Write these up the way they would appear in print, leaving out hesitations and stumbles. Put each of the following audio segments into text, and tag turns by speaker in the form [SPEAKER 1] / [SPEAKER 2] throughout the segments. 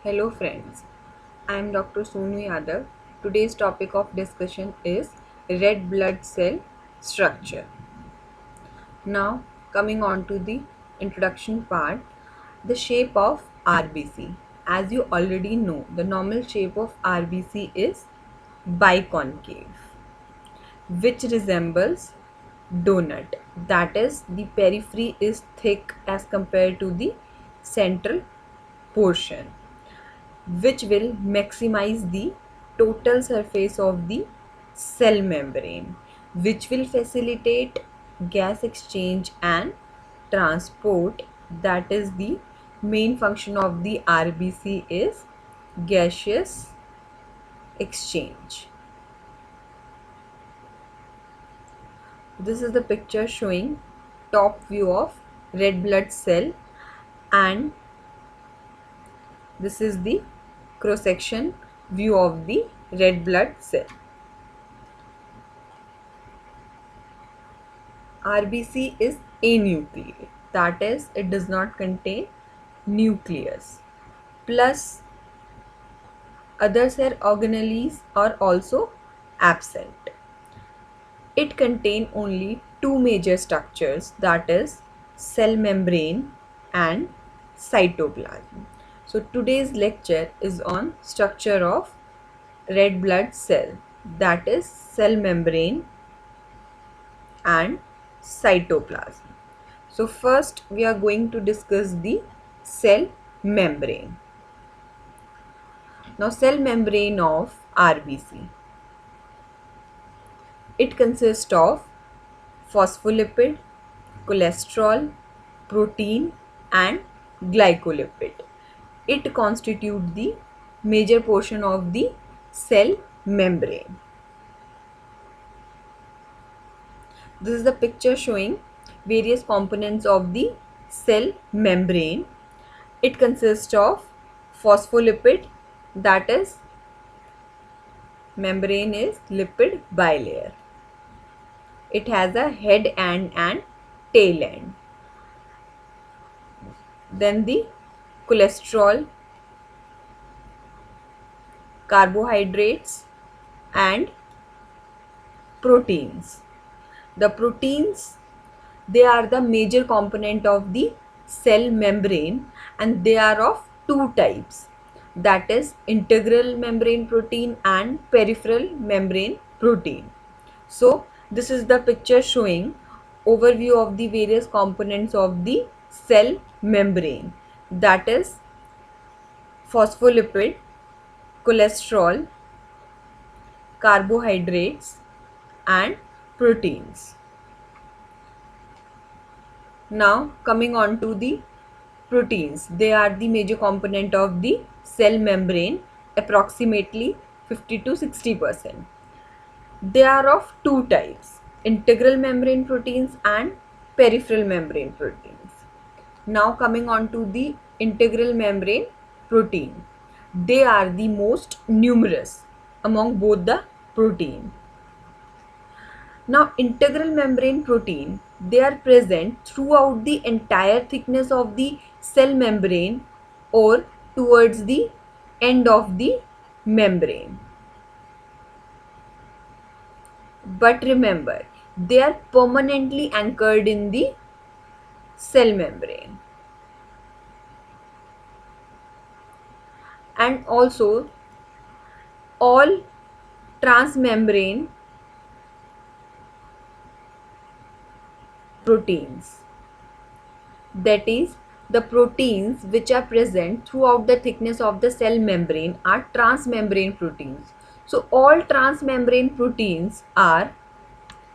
[SPEAKER 1] Hello friends, I am Dr. Sonu Yadav. Today's topic of discussion is red blood cell structure. Now coming on to the introduction part, the shape of RBC. As you already know, the normal shape of RBC is biconcave, which resembles donut. That is, the periphery is thick as compared to the central portion, which will maximize the total surface of the cell membrane, which will facilitate gas exchange and transport. That is the main function of the RBC is gaseous exchange. This is the picture showing top view of red blood cell, and this is the cross section view of the red blood cell. RBC is anucleate, that is, it does not contain nucleus. Plus, other cell organelles are also absent. It contains only two major structures, that is, cell membrane and cytoplasm. So today's lecture is on structure of red blood cell, that is, cell membrane and cytoplasm. So first we are going to discuss the cell membrane. Now cell membrane of RBC. It consists of phospholipid, cholesterol, protein and glycolipid. It constitutes the major portion of the cell membrane. This is the picture showing various components of the cell membrane. It consists of phospholipid, that is, membrane is lipid bilayer. It has a head end and tail end. Then the cholesterol, carbohydrates and proteins. The proteins, they are the major component of the cell membrane, and they are of two types, that is integral membrane protein and peripheral membrane protein. So this is the picture showing overview of the various components of the cell membrane, that is phospholipid, cholesterol, carbohydrates and proteins. Now coming on to the proteins, they are the major component of the cell membrane, approximately 50 to 60%. They are of two types, integral membrane proteins and peripheral membrane proteins. Now coming on to the integral membrane protein, they are the most numerous among both the protein. Now integral membrane protein, they are present throughout the entire thickness of the cell membrane or towards the end of the membrane. But remember, they are permanently anchored in the cell membrane. And also all transmembrane proteins, that is, the proteins which are present throughout the thickness of the cell membrane are transmembrane proteins. So all transmembrane proteins are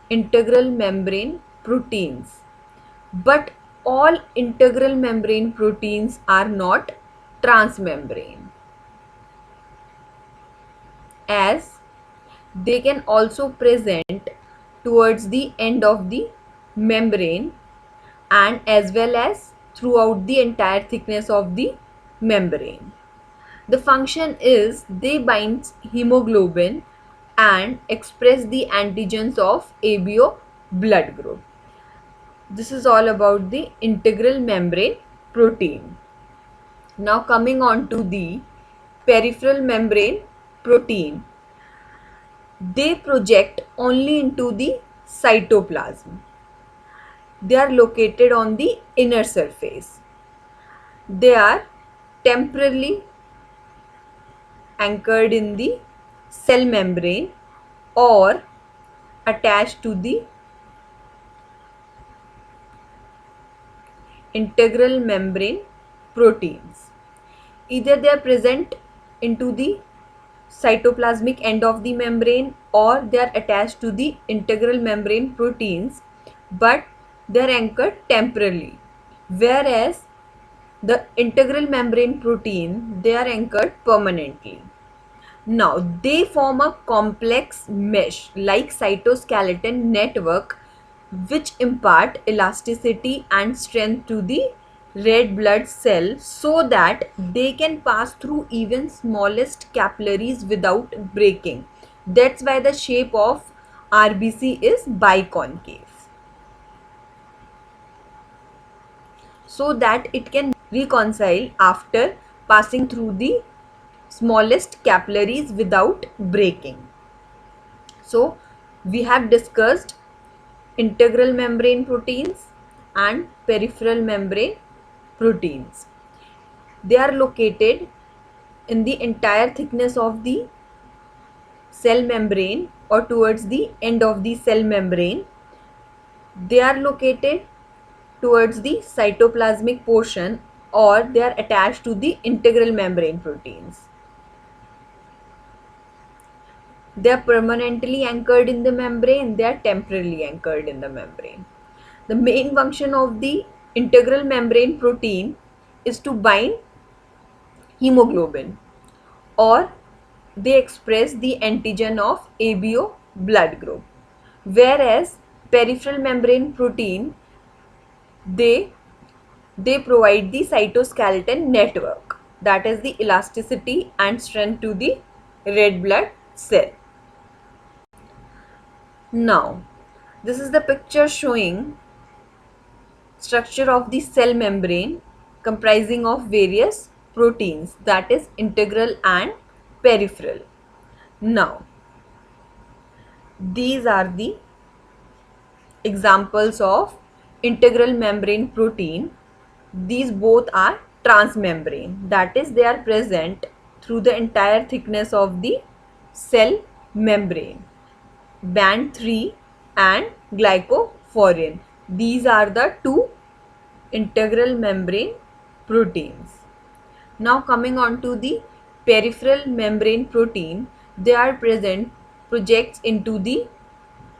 [SPEAKER 1] integral membrane proteins, but all integral membrane proteins are not transmembrane, as they can also present towards the end of the membrane and as well as throughout the entire thickness of the membrane. The function is they bind hemoglobin and express the antigens of ABO blood group. This is all about the integral membrane protein. Now coming on to the peripheral membrane protein. They project only into the cytoplasm. They are located on the inner surface. They are temporarily anchored in the cell membrane or attached to the integral membrane proteins. Either they are present into the cytoplasmic end of the membrane or they are attached to the integral membrane proteins, but they are anchored temporarily, whereas the integral membrane protein, they are anchored permanently. Now they form a complex mesh like cytoskeleton network which impart elasticity and strength to the red blood cell so that they can pass through even smallest capillaries without breaking. That's why the shape of RBC is biconcave, so that it can reconcile after passing through the smallest capillaries without breaking. So we have discussed integral membrane proteins and peripheral membrane proteins. They are located in the entire thickness of the cell membrane or towards the end of the cell membrane. They are located towards the cytoplasmic portion or they are attached to the integral membrane proteins. They are permanently anchored in the membrane, they are temporarily anchored in the membrane. The main function of the integral membrane protein is to bind hemoglobin, or they express the antigen of ABO blood group, whereas peripheral membrane protein, they provide the cytoskeleton network, that is the elasticity and strength to the red blood cell. Now this is the picture showing structure of the cell membrane comprising of various proteins, that is integral and peripheral. Now these are the examples of integral membrane protein. These both are transmembrane, that is they are present through the entire thickness of the cell membrane. Band 3 and glycophorin, these are the two integral membrane proteins. Now coming on to the peripheral membrane protein, they are present, projects into the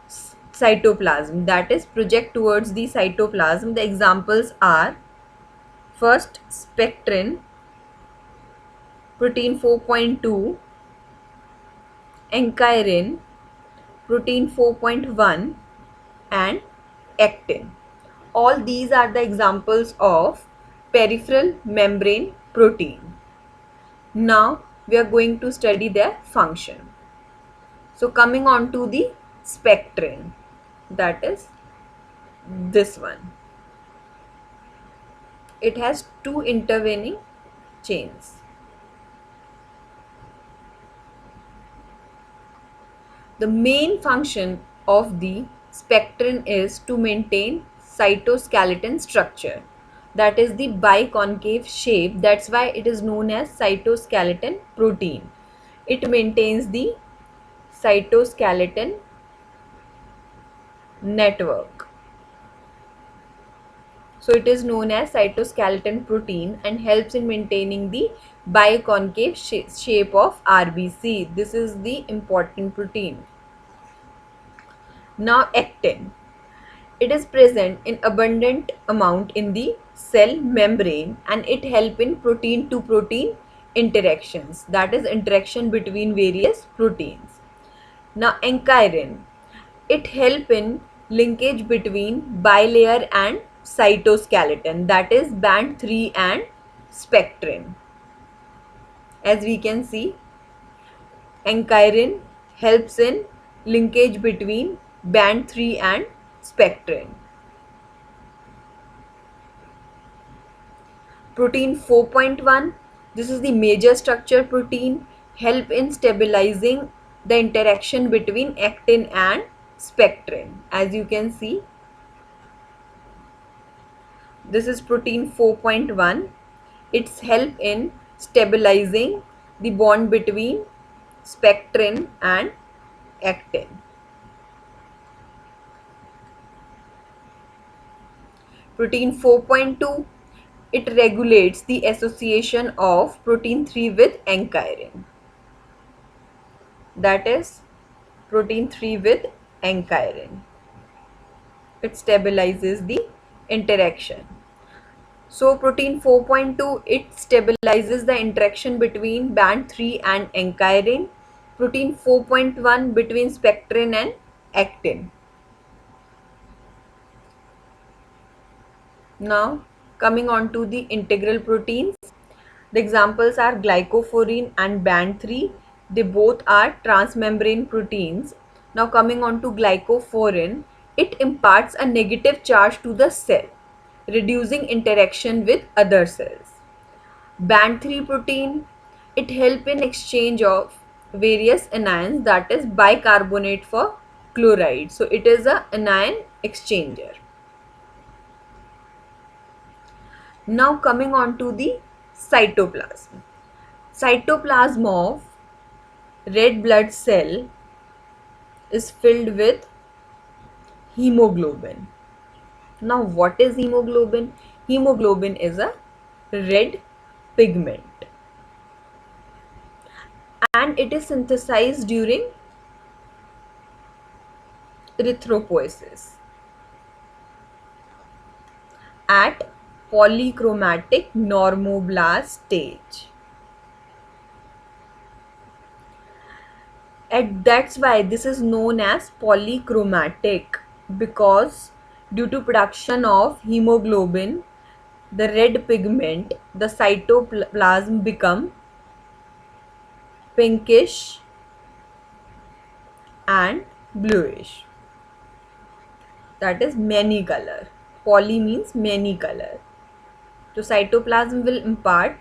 [SPEAKER 1] cytoplasm, that is project towards the cytoplasm. The examples are first spectrin, protein 4.2, ankyrin, protein 4.1 and actin. All these are the examples of peripheral membrane protein. Now we are going to study their function. So coming on to the spectrin, that is this one. It has two intervening chains. The main function of the spectrin is to maintain cytoskeleton structure, that is the biconcave shape. That's why it is known as cytoskeleton protein. It maintains the cytoskeleton network. So it is known as cytoskeleton protein and helps in maintaining the biconcave shape of RBC. This is the important protein. Now actin. It is present in abundant amount in the cell membrane and it helps in protein to protein interactions, that is interaction between various proteins. Now ankyrin. It helps in linkage between bilayer and cytoskeleton, that is band 3 and spectrin. As we can see, ankyrin helps in linkage between band 3 and spectrin. Protein 4.1 This is the major structure protein, help in stabilizing the interaction between actin and spectrin. As you can see, this is protein 4.1. Its help in stabilizing the bond between spectrin and actin. Protein 4.2, it regulates the association of protein 3 with ankyrin. That is protein 3 with ankyrin. It stabilizes the interaction. So protein 4.2, it stabilizes the interaction between band 3 and ankyrin. Protein 4.1 between spectrin and actin. Now coming on to the integral proteins. The examples are glycophorin and band 3. They both are transmembrane proteins. Now coming on to glycophorin, it imparts a negative charge to the cell, reducing interaction with other cells. Band 3 protein, it helps in exchange of various anions, that is bicarbonate for chloride. So it is a anion exchanger. Now coming on to the cytoplasm. Cytoplasm of red blood cell is filled with hemoglobin. Now what is hemoglobin? Hemoglobin is a red pigment and it is synthesized during erythropoiesis at polychromatic normoblast stage. And that's why this is known as polychromatic, because due to production of hemoglobin, the red pigment, the cytoplasm become pinkish and bluish. That is many color. Poly means many color. So cytoplasm will impart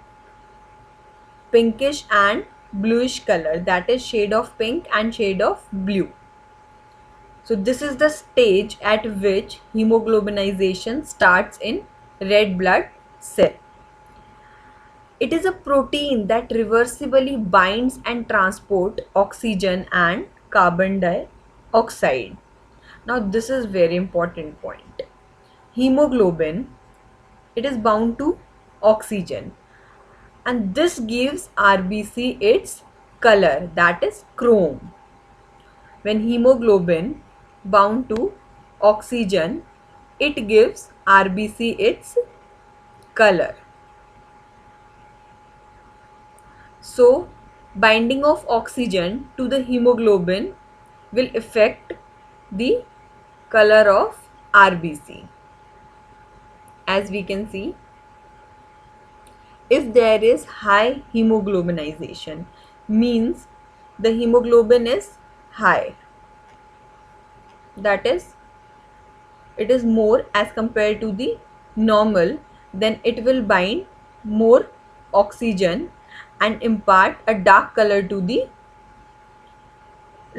[SPEAKER 1] pinkish and bluish color, that is shade of pink and shade of blue. So this is the stage at which hemoglobinization starts in red blood cell. It is a protein that reversibly binds and transports oxygen and carbon dioxide. Now this is very important point. Hemoglobin, it is bound to oxygen and this gives RBC its color, that is chrome. When hemoglobin bound to oxygen, it gives RBC its color. So binding of oxygen to the hemoglobin will affect the color of RBC. As we can see, if there is high hemoglobinization, means the hemoglobin is high, that is it is more as compared to the normal, then it will bind more oxygen and impart a dark color to the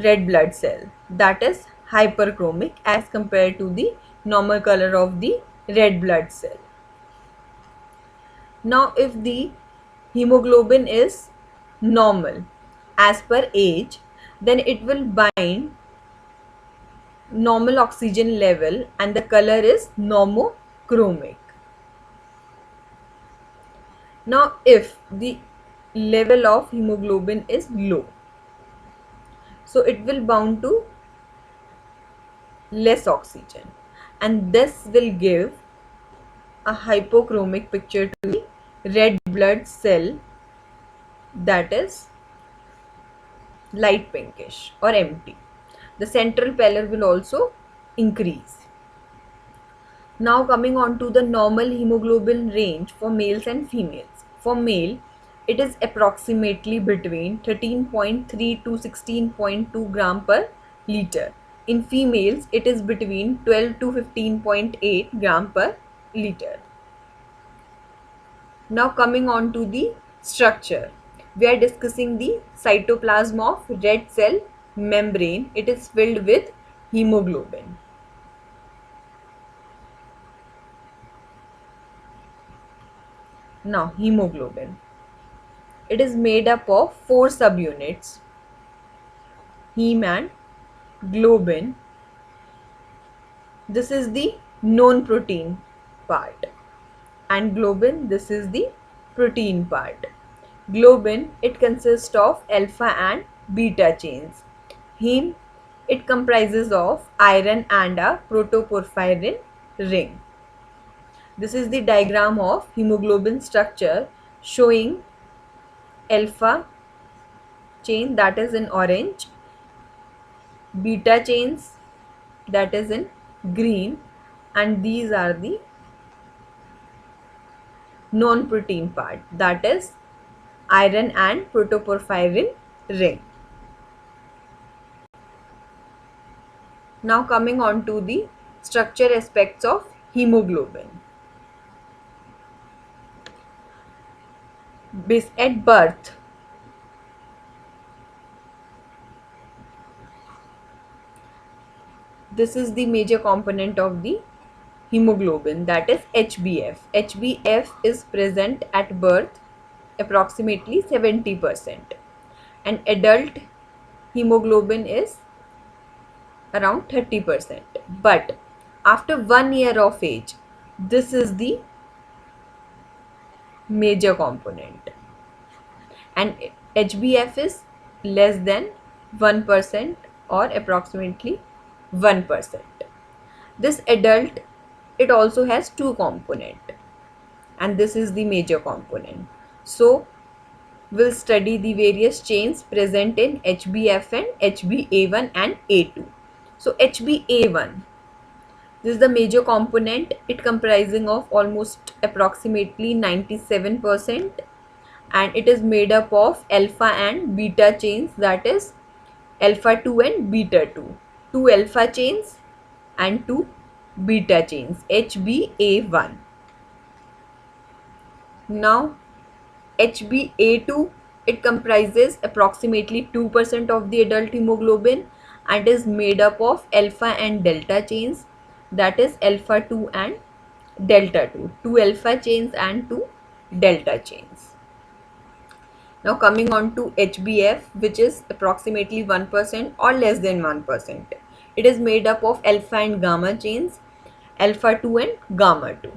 [SPEAKER 1] red blood cell, that is hyperchromic as compared to the normal color of the red blood cell. Now if the hemoglobin is normal as per age, then it will bind normal oxygen level and the color is normochromic. Now if the level of hemoglobin is low, so it will bound to less oxygen and this will give a hypochromic picture to the red blood cell, that is light pinkish or empty. The central pallor will also increase. Now coming on to the normal hemoglobin range for males and females. For male, it is approximately between 13.3 to 16.2 gram per liter. In females, it is between 12 to 15.8 gram per liter. Now coming on to the structure. We are discussing the cytoplasm of red cell membrane. It is filled with hemoglobin. Now, hemoglobin. It is made up of 4 subunits: heme and globin. This is the known protein part, and globin, this is the protein part. Globin, it consists of alpha and beta chains. Heme, it comprises of iron and a protoporphyrin ring. This is the diagram of hemoglobin structure showing alpha chain, that is in orange, beta chains, that is in green, and these are the non-protein part, that is iron and protoporphyrin ring. Now coming on to the structure aspects of hemoglobin. At birth, this is the major component of the hemoglobin, that is HbF. HbF is present at birth approximately 70%, and adult hemoglobin is around 30%. But after 1 year of age, this is the major component, and HbF is less than 1% or approximately 1%. This adult, it also has 2 component, and this is the major component. So we'll study the various chains present in HbF and HbA1 and A2. So HbA1, this is the major component. It comprising of almost approximately 97%, and it is made up of alpha and beta chains, that is alpha 2 and beta 2. 2 alpha chains and 2 beta chains, HbA1. Now HbA2, it comprises approximately 2% of the adult hemoglobin and is made up of alpha and delta chains, that is alpha 2 and delta 2. 2 alpha chains and 2 delta chains. Now coming on to HbF, which is approximately 1% or less than 1%. It is made up of alpha and gamma chains, alpha 2 and gamma 2.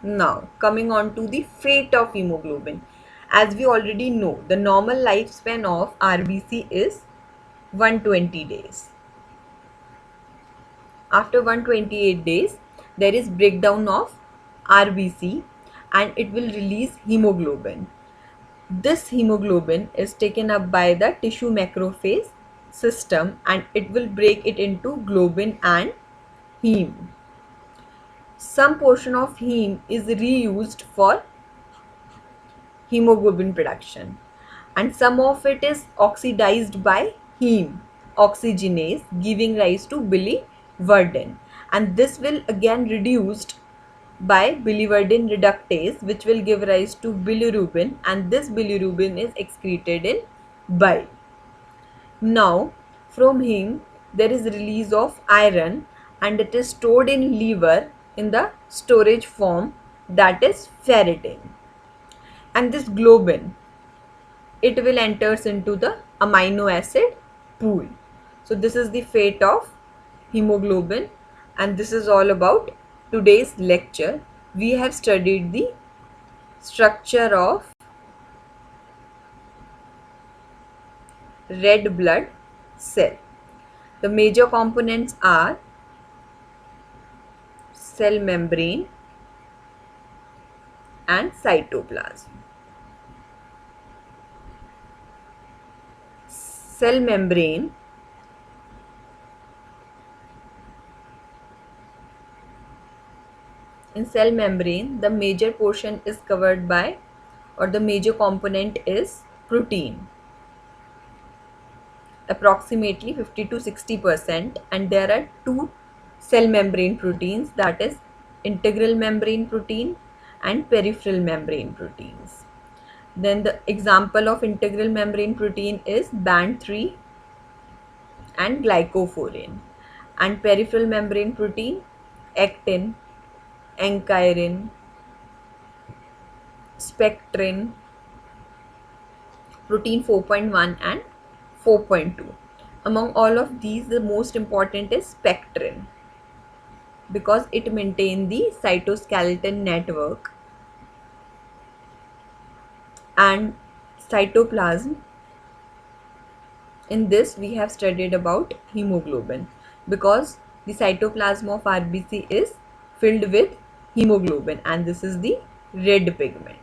[SPEAKER 1] Now coming on to the fate of hemoglobin. As we already know, the normal lifespan of RBC is 120 days. After 128 days, there is breakdown of RBC and it will release hemoglobin. This hemoglobin is taken up by the tissue macrophage system and it will break it into globin and heme. Some portion of heme is reused for hemoglobin production, and some of it is oxidized by heme oxygenase, giving rise to biliverdin, and this will again reduced by biliverdin reductase, which will give rise to bilirubin, and this bilirubin is excreted in bile. Now from heme there is release of iron and it is stored in liver in the storage form, that is ferritin, and this globin, it will enters into the amino acid pool. So this is the fate of hemoglobin, and this is all about today's lecture. We have studied the structure of red blood cell. The major components are cell membrane and cytoplasm. Cell membrane, in cell membrane the major portion is covered by, or the major component is protein, approximately 50 to 60%, and there are two cell membrane proteins, that is integral membrane protein and peripheral membrane proteins. Then the example of integral membrane protein is band 3 and glycophorin, and peripheral membrane protein actin, ankyrin, spectrin, protein 4.1 and 4.2. Among all of these, the most important is spectrin because it maintains the cytoskeleton network and cytoplasm. In this, we have studied about hemoglobin because the cytoplasm of RBC is filled with hemoglobin, and this is the red pigment.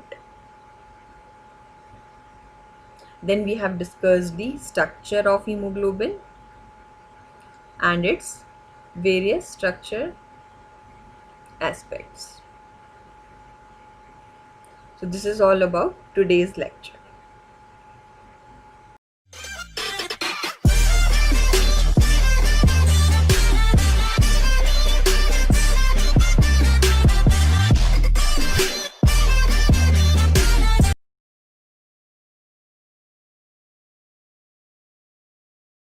[SPEAKER 1] Then we have discussed the structure of hemoglobin and its various structure aspects. So this is all about today's lecture.